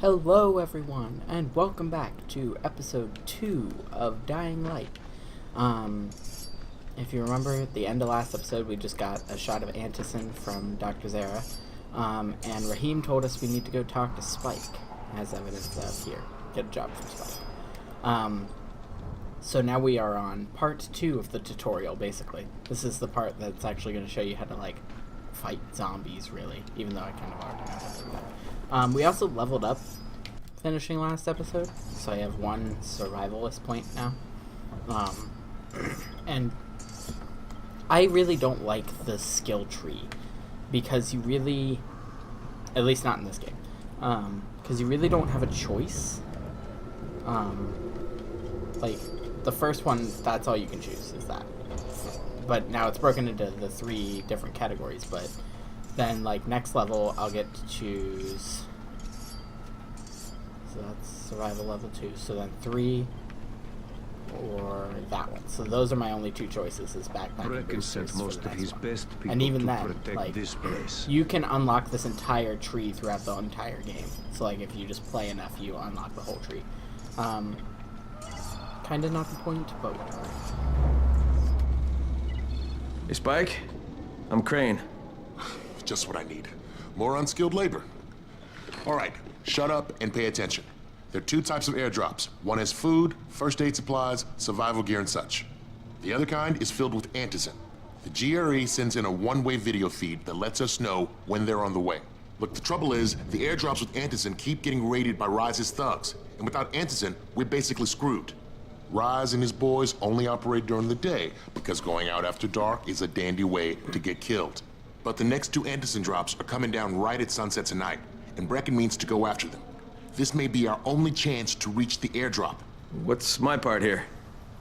Hello everyone, and welcome back to episode 2 of Dying Light. If you remember, at the end of last episode, we just got a shot of Antison from Dr. Zara, and Raheem told us we need to go talk to Spike, as evidenced of here. Get a job from Spike. So now we are on part 2 of the tutorial, basically. This is the part that's actually going to show you how to, fight zombies, really, even though I kind of already know how to do that. We also leveled up finishing last episode, so I have one survivalist point now. And I really don't like the skill tree, because you really, at least not in this game, because you really don't have a choice. The first one, that's all you can choose, is that. But now it's broken into the 3 different categories, but then, next level, I'll get to choose, so that's survival level 2, so then 3, or that one. So those are my only 2 choices, is backpack and sent most of his best people and even to then, protect this place. You can unlock this entire tree throughout the entire game. So, if you just play enough, you unlock the whole tree. Kinda not the point, but whatever. Hey, Spike. I'm Crane. Just what I need. More unskilled labor. All right, shut up and pay attention. There are 2 types of airdrops. One is food, first aid supplies, survival gear, and such. The other kind is filled with Antison. The GRE sends in a one-way video feed that lets us know when they're on the way. Look, the trouble is, the airdrops with Antison keep getting raided by Rise's thugs, and without Antison, we're basically screwed. Rise and his boys only operate during the day, because going out after dark is a dandy way to get killed. But the next 2 Antison drops are coming down right at sunset tonight, and Brecken means to go after them. This may be our only chance to reach the airdrop. What's my part here?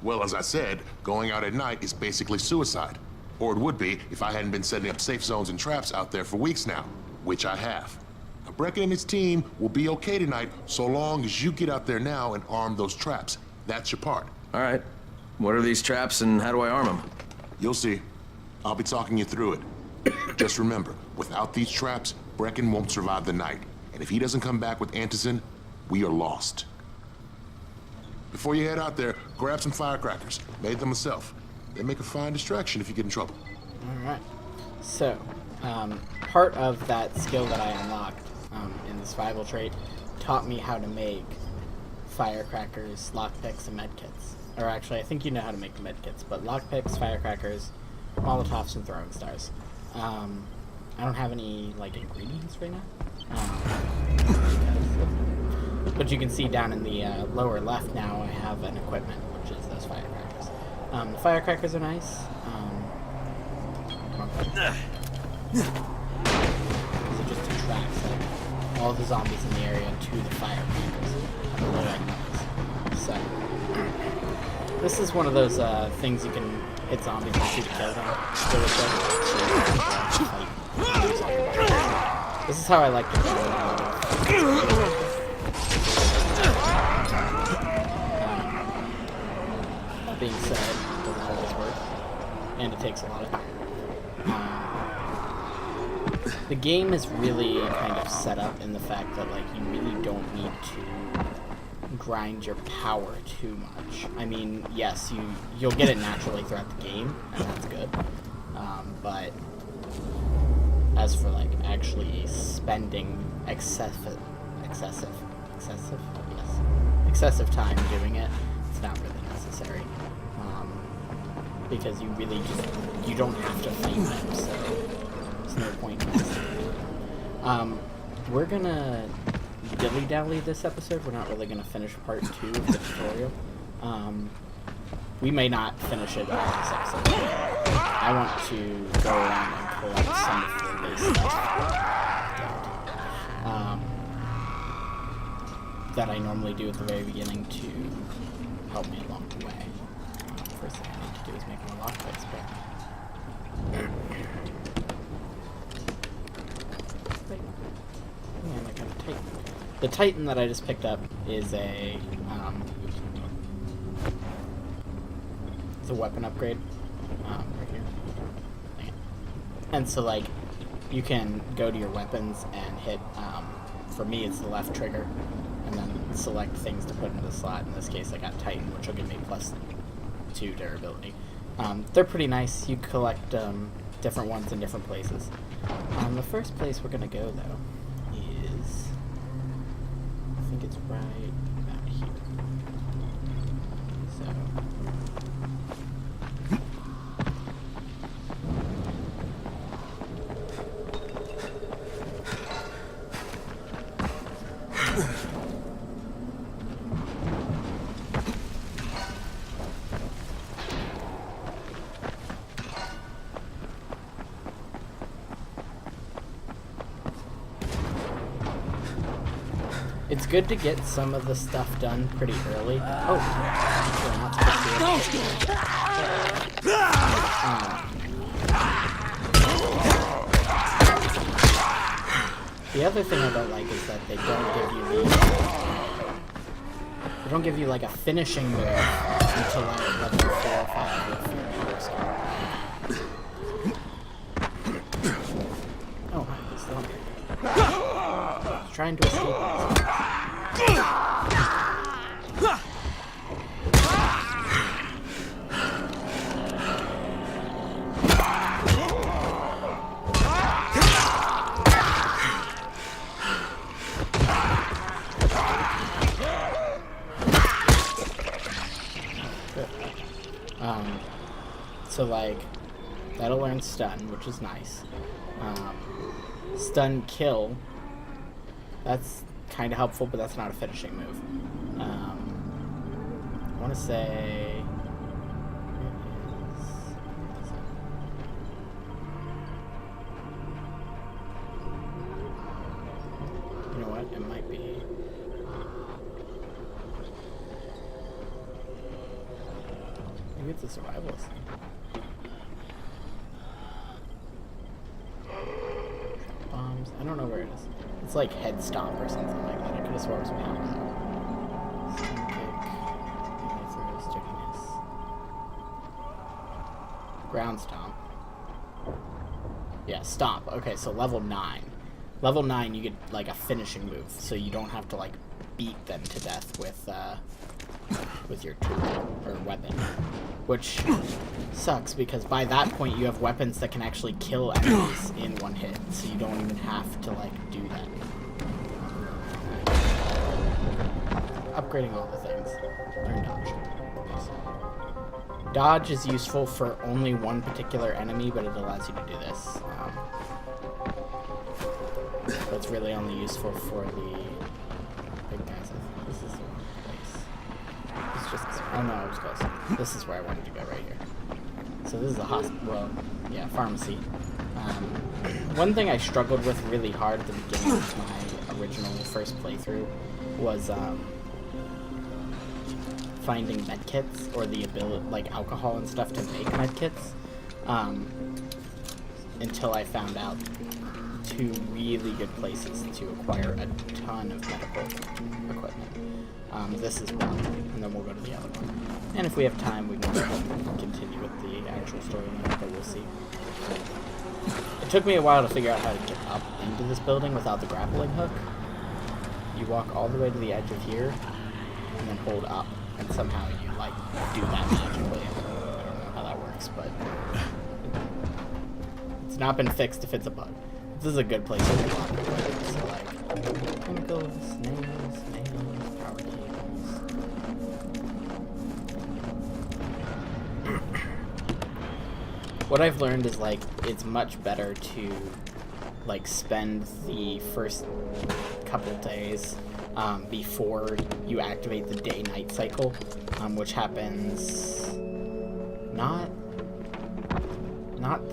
Well, as I said, going out at night is basically suicide. Or it would be if I hadn't been setting up safe zones and traps out there for weeks now, which I have. Now, Brecken and his team will be okay tonight so long as you get out there now and arm those traps. That's your part. All right. What are these traps and how do I arm them? You'll see. I'll be talking you through it. Just remember, without these traps, Brecken won't survive the night. And if he doesn't come back with Antison, we are lost. Before you head out there, grab some firecrackers. Made them myself. They make a fine distraction if you get in trouble. Alright. So, part of that skill that I unlocked in the survival trait taught me how to make firecrackers, lockpicks, and medkits. Or actually, I think you know how to make the medkits, but lockpicks, firecrackers, molotovs, and throwing stars. I don't have any, ingredients right now. But you can see down in the lower left now, I have an equipment, which is those firecrackers. The firecrackers are nice. These are just to track all the zombies in the area to the firecrackers. So, this is one of those things you can hit zombies and shoot kills on really quick. This is how I like to do it. That being said, it doesn't always work, and it takes a lot of time. The game is really kind of set up in the fact that you really don't need to grind your power too much. I mean, yes, you'll get it naturally throughout the game, and that's good. But as for actually spending excessive time doing it, it's not really necessary. Because you really you don't have to fight them, so there's no point in this. We're gonna dilly-dally this episode. We're not really gonna finish part 2 of the tutorial. We may not finish it all this episode. I want to go around and collect some of the base stuff that I normally do at the very beginning to help me along the way. First thing I need to do is make more lockpicks, but the Titan that I just picked up is a it's a weapon upgrade right here. And so you can go to your weapons and hit for me, it's the left trigger, and then select things to put into the slot. In this case, I got Titan, which will give me +2 durability. They're pretty nice. You collect different ones in different places. The first place we're gonna go though is, I think it's right about here. So. It's good to get some of the stuff done pretty early. Oh, we're not supposed to the other thing I don't like is that they don't give you like a finishing move until like level 4 or 5 with your first character. Oh, hi, this lumber. Trying to escape. So like, that'll learn stun, which is nice. Stun kill, that's kind of helpful, but that's not a finishing move. I want to say, you know what, it might be. Maybe it's a survivalist. Bombs. I don't know where it is. It's like head stomp or something like that. I could have sworn it was behind that. Stun kick. Stickiness. Ground stomp. Yeah, stomp. Okay, so level 9. Level 9, you get like a finishing move, so you don't have to like beat them to death with your tool or weapon, which sucks because by that point you have weapons that can actually kill enemies in one hit, so you don't even have to like do that. Upgrading all the things. Learn dodge. Dodge is useful for only one particular enemy, but it allows you to do this. But it's really only useful for the big guys. This is the place. It's just, oh no, I was close. This is where I wanted to go, right here. So this is a hospital, well, yeah, pharmacy. One thing I struggled with really hard at the beginning of my original first playthrough was finding medkits, or the ability, like alcohol and stuff to make medkits, until I found out 2 really good places to acquire a ton of medical equipment. This is one, and then we'll go to the other one. And if we have time, we can continue with the actual storyline, but we'll see. It took me a while to figure out how to get up into this building without the grappling hook. You walk all the way to the edge of here, and then hold up, and somehow you, like, do that magically. I don't know how that works, but it's not been fixed if it's a bug. This is a good place to walk. So, like, chemicals, nails, power cables. What I've learned is, like, it's much better to, like, spend the first couple days before you activate the day-night cycle, which happens not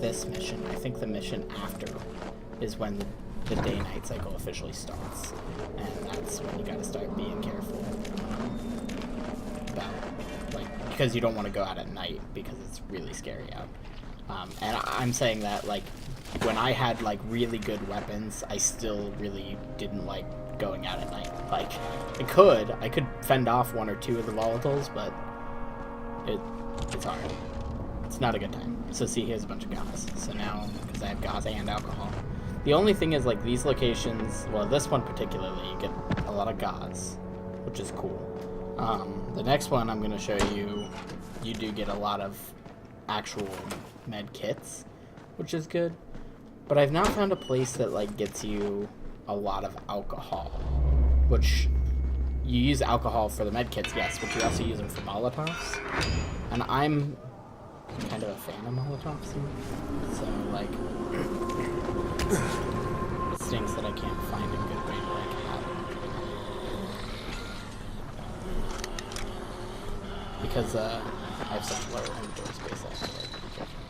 this mission. I think the mission after is when the day-night cycle officially starts, and that's when you gotta start being careful about, like, because you don't want to go out at night because it's really scary out. And I'm saying that, like, when I had, like, really good weapons, I still really didn't like going out at night. Like, I could fend off 1 or 2 of the volatiles, but it's hard. It's not a good time. So see, here's a bunch of gauze. So now, because I have gauze and alcohol, The only thing is, like, these locations, well, this one particularly, you get a lot of gauze, which is cool. The next one I'm going to show you, you do get a lot of actual med kits, which is good. But I've now found a place that, like, gets you a lot of alcohol, which you use alcohol for the med kits, yes, but you also use them for Molotovs. And I'm kind of a fan of Molotovs, so, like, it stinks that I can't find a good way to, like, have it. Because, I have such low inventory space, I have to, like, be careful.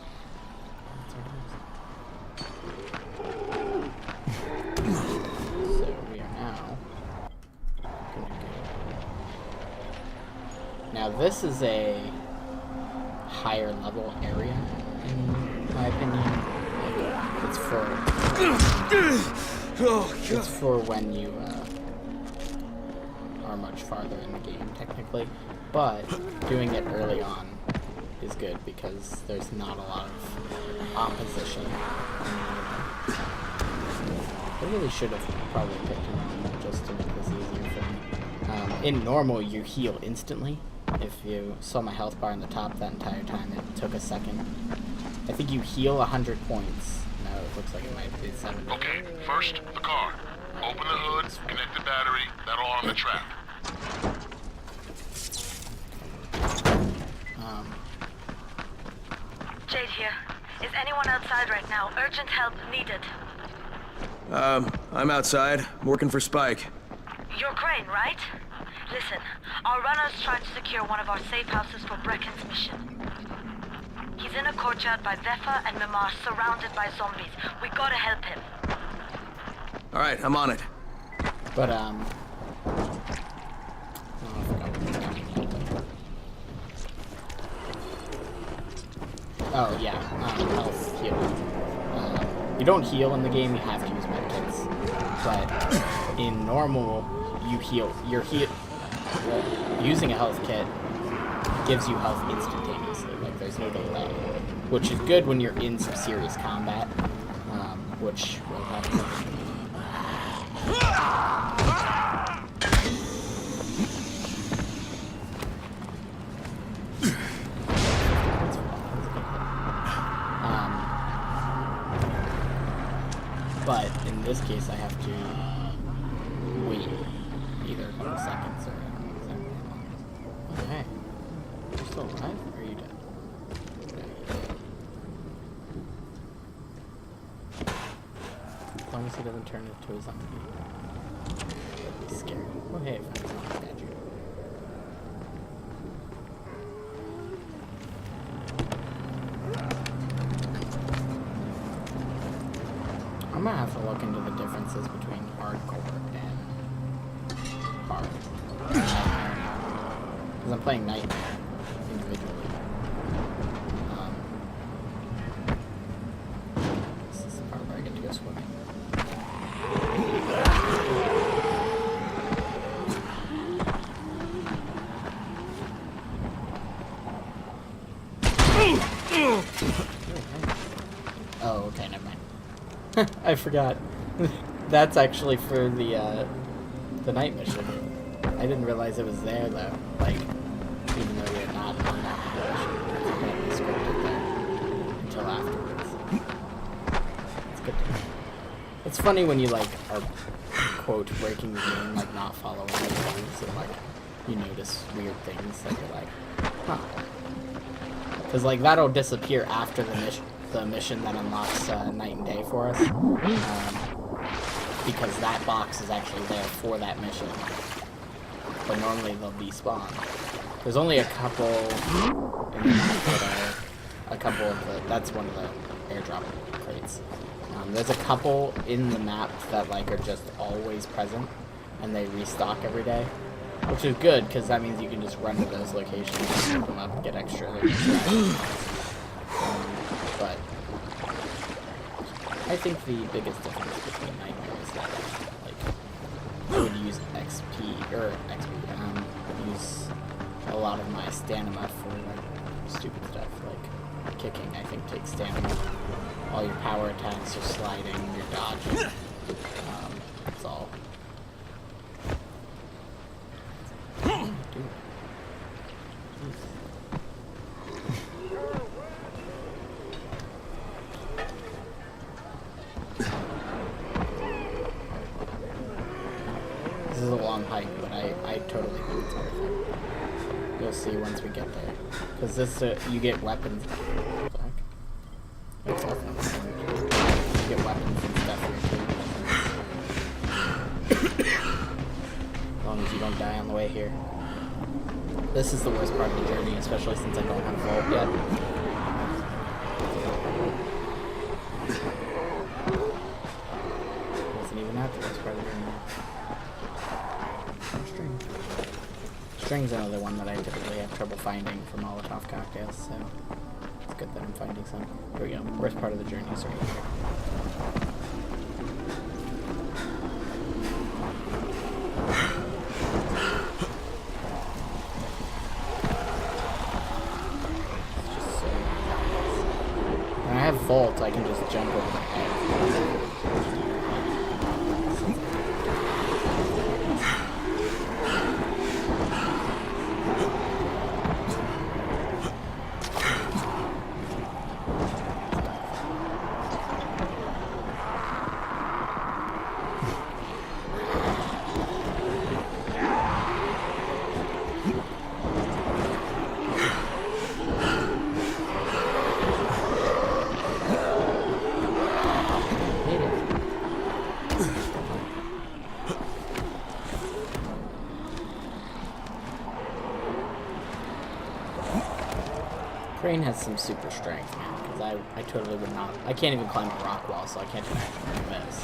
So, we are now gonna go. Now, this is a higher level area, in my opinion. It's for when you are much farther in the game, technically. But doing it early on is good because there's not a lot of opposition. I really should have probably picked him just to make this easier for me. In normal, you heal instantly. If you saw my health bar in the top that entire time, it took a second. I think you heal 100 points. No, it looks like it might be 70. Okay, first, the car. Open the hood, connect the battery, that'll arm the trap. Jade here. Is anyone outside right now? Urgent help needed. I'm outside. I'm working for Spike. You're Crane, right? Listen, our runner's trying to secure one of our safe houses for Brecken's mission. He's in a courtyard by Vefa and Mimar, surrounded by zombies. We gotta help him. Alright, I'm on it. But, oh, I forgot what we were talking about. Oh, yeah, health healing. You don't heal in the game, you have to use medkits. But in normal, you heal. Using a health kit gives you health instantaneously. Like, there's no delay. Which is good when you're in some serious combat. Which will happen. But in this case, I have to wait either a couple seconds or exactly how long. Okay. You're still alive, or are you dead? Okay. As long as he doesn't turn into a zombie. That'd be scary. Oh, hey, I found a statue. I'm gonna have to look into the differences between hardcore and hard. Because I'm playing Nightmare individually. This is the part where I get to go swimming. Oh, okay, never mind. I forgot. That's actually for the night mission. I didn't realize it was there though. Like, even though you're not on that mission, it's apparently scripted there until afterwards. It's good to know. It's funny when you like are quote breaking the game, like not following the rules, and like you notice weird things that you're like, huh? Because like that'll disappear after the mission that unlocks Night and Day for us, because that box is actually there for that mission, but normally they'll be spawned. There's only a couple in the map that are, a couple of the, that's one of the airdrop crates. There's a couple in the map that like are just always present, and they restock every day, which is good, because that means you can just run to those locations, pick them up, get extra. But I think the biggest difference between Nightmare is that, like, I would use use a lot of my stamina for, like, stupid stuff, like kicking, I think, takes stamina. all your power attacks, your sliding, your dodging. That's all. This is a long hike, but I totally think it's worth it. You'll see once we get there. Because this, you get weapons. You get weapons and stuff here too. As long as you don't die on the way here. This is the worst part of the journey, especially since I don't have a vault yet. Wasn't even at the worst part of the journey. String's another one that I typically have trouble finding for Molotov cocktails, so it's good that I'm finding some. Here we go. Worst part of the journey is right here. It's just so nice. When I have Volt, I can just jump over the head. Crane has some super strength, man, because I totally would not. I can't even climb a rock wall, so I can't imagine where it is.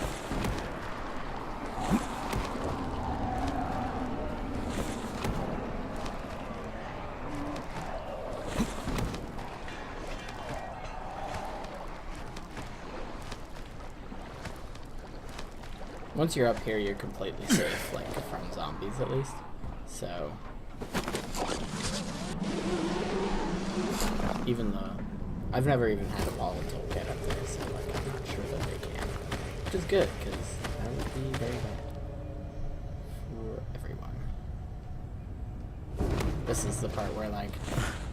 Once you're up here, you're completely safe, like from zombies at least. So. Even though I've never even had a volatile get up there, so like I'm not sure that they can. Which is good, because that would be very bad for everyone. This is the part where like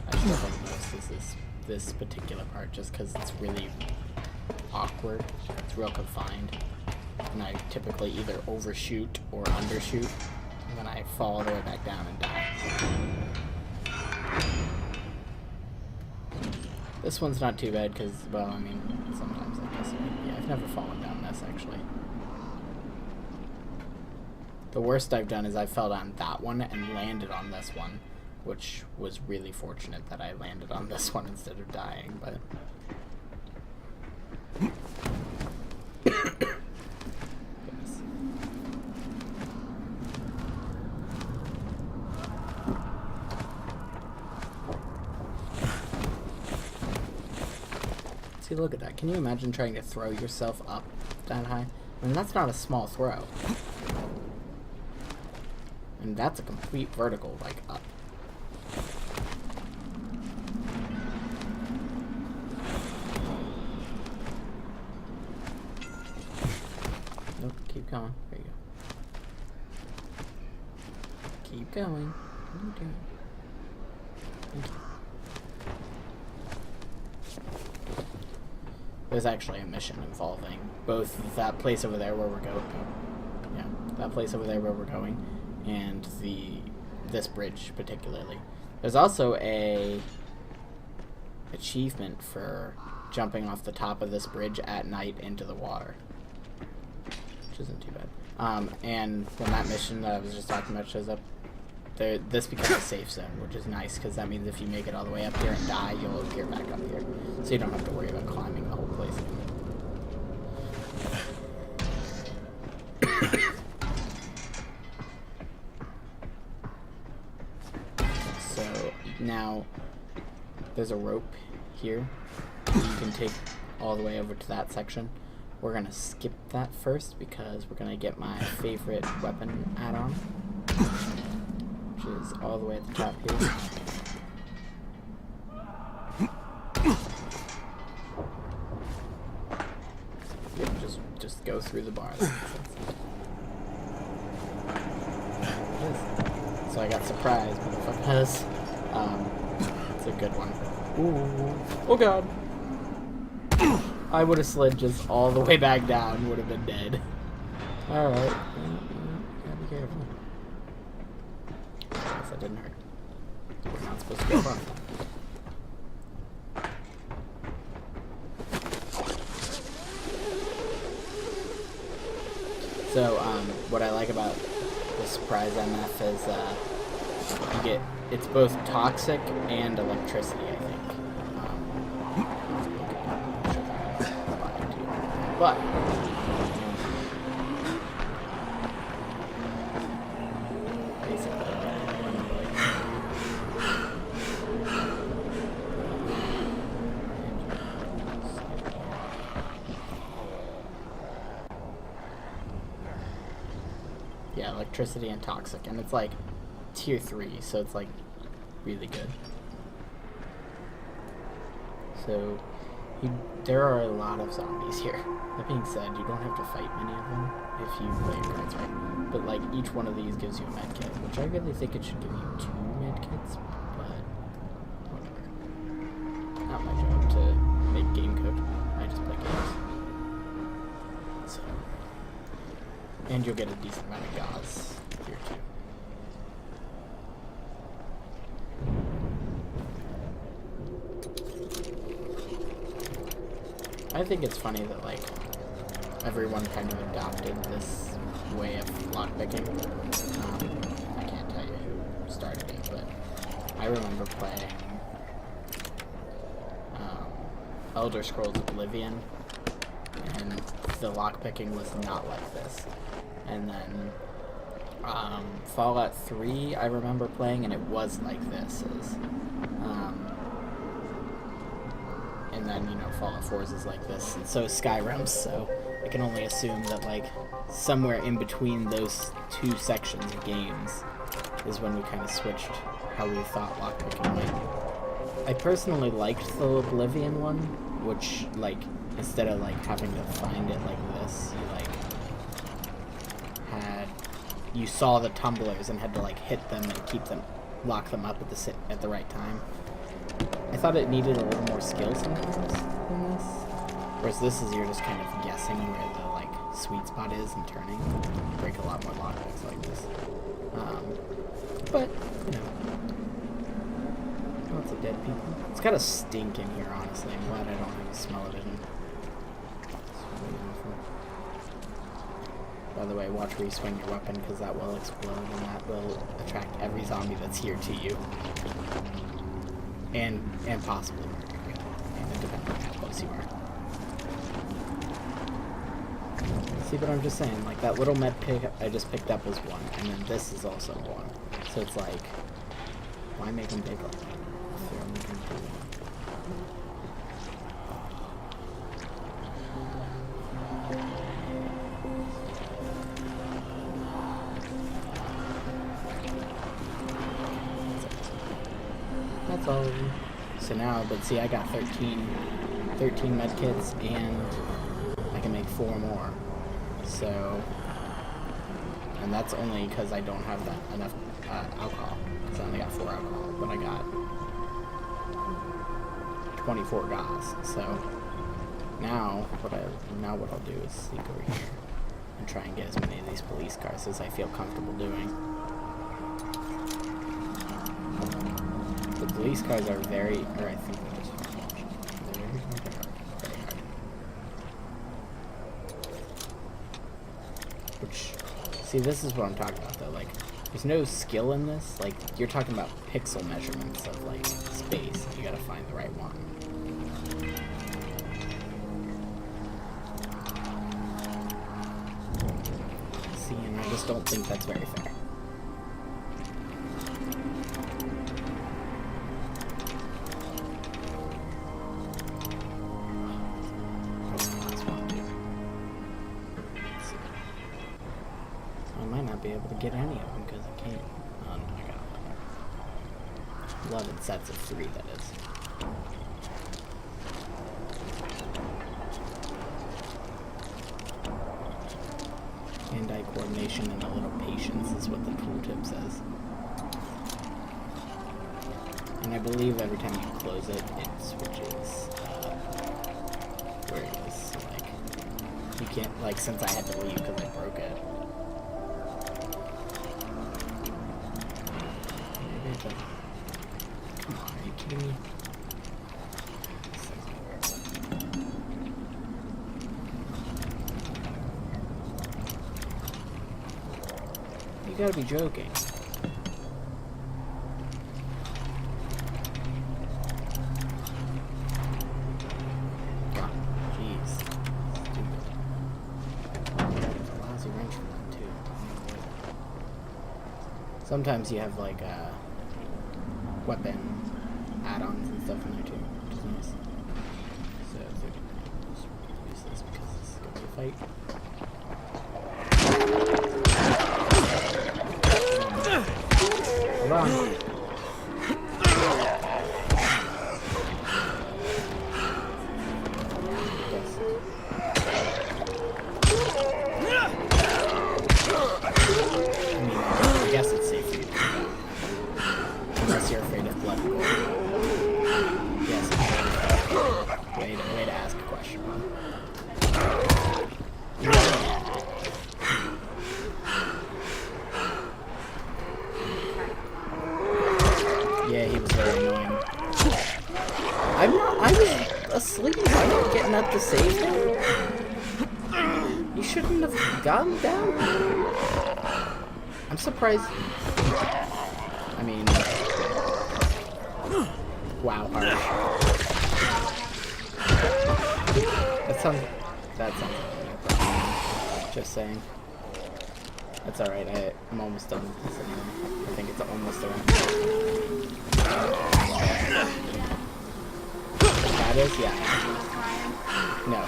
I struggle the most, is this particular part, just because it's really awkward. It's real confined. And I typically either overshoot or undershoot, and then I fall all the way back down and die. This one's not too bad because, well, I mean, sometimes I guess. Yeah, I've never fallen down this, actually. The worst I've done is I fell down that one and landed on this one, which was really fortunate that I landed on this one instead of dying, but... Look at that. Can you imagine trying to throw yourself up that high? I mean, that's not a small throw. And that's a complete vertical, like, up. Nope, keep going. There you go. Keep going. What are you doing? Thank you. There's actually a mission involving both that place over there where we're going, that place over there where we're going, and this bridge particularly. There's also a achievement for jumping off the top of this bridge at night into the water, which isn't too bad. And when that mission that I was just talking about shows up, this becomes a safe zone, which is nice because that means if you make it all the way up here and die, you'll appear back up here, so you don't have to worry about climbing the whole place again. So now there's a rope here that you can take all the way over to that section. We're gonna skip that first because we're gonna get my favorite weapon add-on, which is all the way at the top here. So I got surprised, motherfuckers. It's a good one. Ooh. Oh god. I would have slid just all the way back down, would have been dead. Alright. Gotta be careful. I guess that didn't hurt. We're not supposed to go far. So, what I like about the surprise MF is, it's both toxic and electricity, I think. But, yeah, electricity and toxic, and it's like tier 3, so it's like really good. So there are a lot of zombies here. That being said, you don't have to fight many of them if you play your cards right. But like each one of these gives you a med kit, which I really think it should give you 2 med kits, but whatever. Not my job to make game code. I just play games. So, and you'll get a decent amount of gauze here too. I think it's funny that, like, everyone kind of adopted this way of lockpicking. I can't tell you who started it, but I remember playing Elder Scrolls Oblivion, and the lockpicking was not like this. And then Fallout 3 I remember playing, and it was like this. And then, you know, Fallout 4 is like this, and so is Skyrim, so I can only assume that, like, somewhere in between those 2 sections of games is when we kind of switched how we thought lockpicking might be. I personally liked the Oblivion one, which, like, instead of, like, having to find it like this, you saw the tumblers and had to, like, hit them and lock them up at the right time. I thought it needed a little more skill sometimes than this. Whereas this is you're just kind of guessing where the, like, sweet spot is and turning. You break a lot more lockpicks like this. But, you know. Lots of dead people. It's got a stink in here, honestly. I'm glad I don't have to smell it in. It's really awful. By the way, watch where you swing your weapon, because that will explode and that will attract every zombie that's here to you. And possibly murder you. And it depends on how close you are. See, but I'm just saying, like, that little med pick I just picked up was 1, and then this is also 1. So it's like, why make them big like that? If they're only going to do 1. That's all of them. So now, but see, I got 13 med kits, and I can make 4 more. So, and that's only because I don't have enough alcohol, because I only got 4 alcohol, but I got 24 gauze. So now what I'll do is sneak over here and try and get as many of these police cars as I feel comfortable doing. The police cars are very hard. Which, see, this is what I'm talking about, though. Like, there's no skill in this. Like, you're talking about pixel measurements of, like, space. You gotta find the right one. See, and I just don't think that's very fair. Be able to get any of them because I can't. Oh no, I got 11 sets of 3, that is. Hand-eye coordination and a little patience is what the tooltip says. And I believe every time you close it, it switches where it is. So, like, you can't, like, since I had to leave because I broke it. Maybe it's a... Come on, are you kidding me? You gotta be joking. God, jeez. Stupid. It's a lousy wrench for that too. Sometimes you have like weapon add-ons and stuff in there too, which is nice. So I think I'll just use this because this is gonna be a fight. Hold on. I guess it's safe for you to do that. Unless you're afraid of blood and gore. Yes, way to ask a question. Yeah, he was very annoying. I was asleep. I'm not getting up to save him. You shouldn't have gone down. I'm surprised. I mean, wow, harsh. That sounds like a problem. Just saying. That's alright, I'm almost done with this anyway. I think it's almost around. That is? Yeah. No.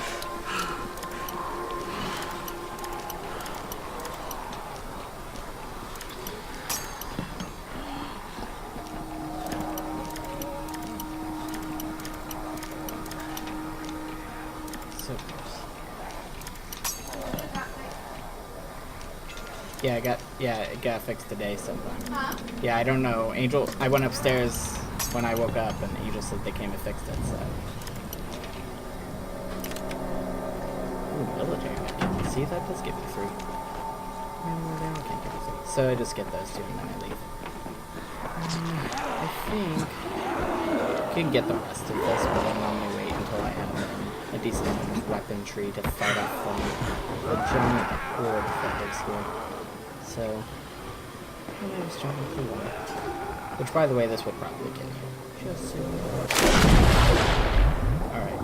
So close. Yeah, it got fixed today sometime. Huh? Yeah, I don't know. Angel, I went upstairs when I woke up and Angel said they came and fixed it, so. Ooh, military medkit. See, that does give you 3. Can't give you 3. So I just get those 2 and then I leave. I think I can get the rest of this, but I'll normally wait until I have a decent amount of weaponry to fight off the giant horde that lives here. So, I was trying to do that. Which, by the way, this would probably kill you. Just so you know. Alright.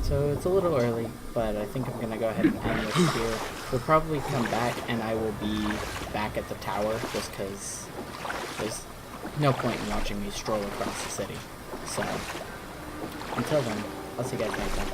So, it's a little early, but I think I'm going to go ahead and end this here. We'll probably come back, and I will be back at the tower, just because there's no point in watching me stroll across the city. So, until then, I'll see you guys next time.